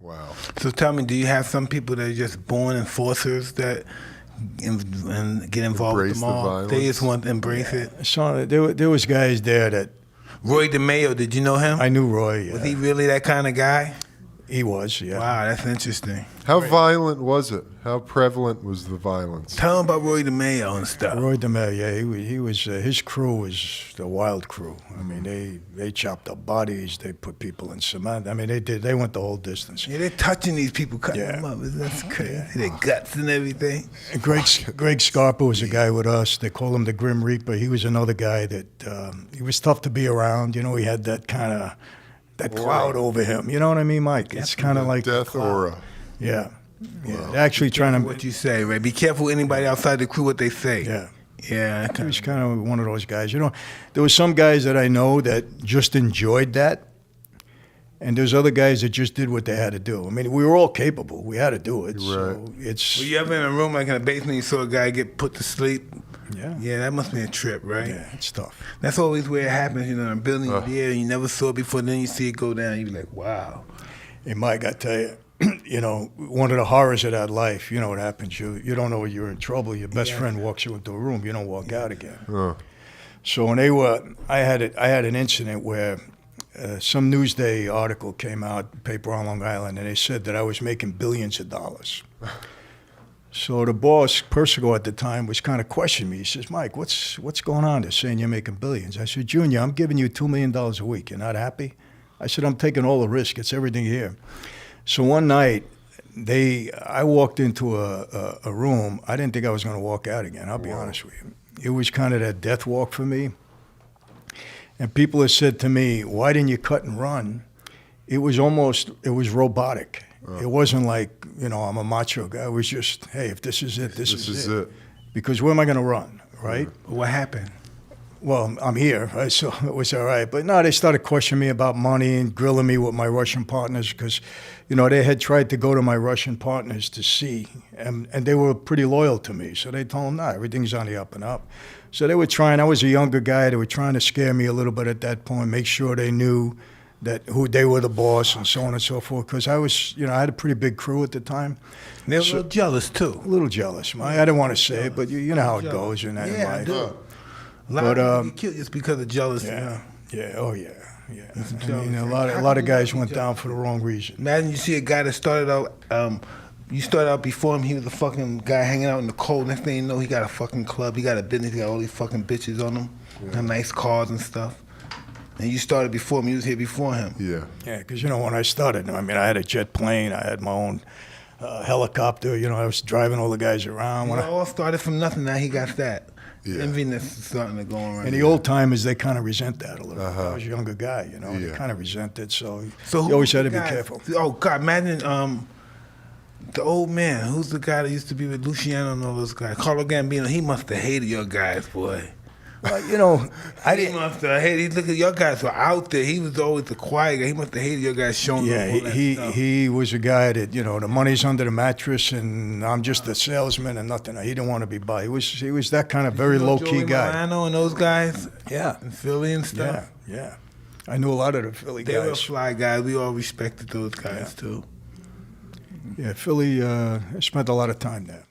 Wow. So tell me, do you have some people that are just born enforcers that and get involved with them all? They just want to embrace it. So there was guys there that. Roy DeMeo, did you know him? I knew Roy. Yeah. Was he really that kind of guy? He was, yeah. Wow, that's interesting. How violent was it? How prevalent was the violence? Tell him about Roy DeMeo and stuff. Roy DeMeo, yeah, he was. His crew was the wild crew. I mean, they chopped up bodies. They put people in cement. I mean, they went the whole distance. Yeah, they're touching these people, cutting them up. That's crazy. Yeah. Their guts and everything. And Greg Scarpa was a guy with us. They call him the Grim Reaper. He was another guy that he was tough to be around. You know, he had that kind of. That cloud over him, you know what I mean, Mike? It's kind of like death aura. Yeah, yeah. Wow. Actually, trying to what you say, right? Be careful anybody outside the crew what they say. Yeah, yeah. He was kind of one of those guys. You know, there was some guys that I know that just enjoyed that, and there's other guys that just did what they had to do. I mean, we were all capable. We had to do it. Right. So it's. Were you ever in a room like in a basement? You saw a guy get put to sleep. Yeah. Yeah, that must be a trip, right? Yeah, it's tough. That's always where it happens, you know, in a building there, you never saw it before, then you see it go down, you be like, wow. Hey, Mike, I tell you, you know, one of the horrors of that life, you know what happens. You don't know you're in trouble. Your best friend walks you into a room, you don't walk out again. So when I had an incident where some Newsday article came out, paper on Long Island, and they said that I was making billions of dollars. So the boss, Persico at the time, was kind of questioning me. He says, Mike, what's going on? They're saying you're making billions. I said, Junior, I'm giving you $2 million a week. You're not happy? I said, I'm taking all the risk. It's everything here. So one night, I walked into a room. I didn't think I was going to walk out again, I'll be honest with you. It was kind of that death walk for me. And people have said to me, why didn't you cut and run? It was robotic. It wasn't like, you know, I'm a macho guy. It was just, hey, if this is it, this is it. Because where am I going to run, right? What happened? Well, I'm here, right? So it was all right. But no, they started questioning me about money and grilling me with my Russian partners because, you know, they had tried to go to my Russian partners to see, and they were pretty loyal to me. So they told them, no, everything's on the up and up. So they were trying, I was a younger guy, they were trying to scare me a little bit at that point, make sure they knew that who they were the boss and so on and so forth, because I was, you know, I had a pretty big crew at the time. They were a little jealous too. A little jealous. I didn't want to say it, but you know how it goes in that life. I do. A lot of people get killed just because of jealousy. Yeah, oh yeah. I mean, a lot of guys went down for the wrong reason. Imagine you see a guy that started out, you started out before him, he was a fucking guy hanging out in the cold. Next thing you know, he got a fucking club, he got a business, he got all these fucking bitches on him, and nice cars and stuff. And you started before him, you was here before him. Yeah, because, you know, when I started, I mean, I had a jet plane, I had my own helicopter, you know, I was driving all the guys around. When I all started from nothing, now he got that. Enviness is starting to go around. And the old timers, they kind of resent that a little bit. I was a younger guy, you know, they kind of resent it, so you always had to be careful. Oh, God, imagine the old man, who's the guy that used to be with Luciano and all those guys? Carlo Gambino, he must have hated your guys, boy. Well, you know, He must have hated. Look at your guys were out there. He was always the quiet guy. He must have hated your guys showing up. Yeah, he was a guy that, you know, the money's under the mattress and I'm just a salesman and nothing. He didn't want to be by. He was that kind of very low key guy. Milano and those guys. Yeah, and Philly and stuff. Yeah. I knew a lot of the Philly guys. They were fly guys. We all respected those guys too. Yeah, Philly. I spent a lot of time there.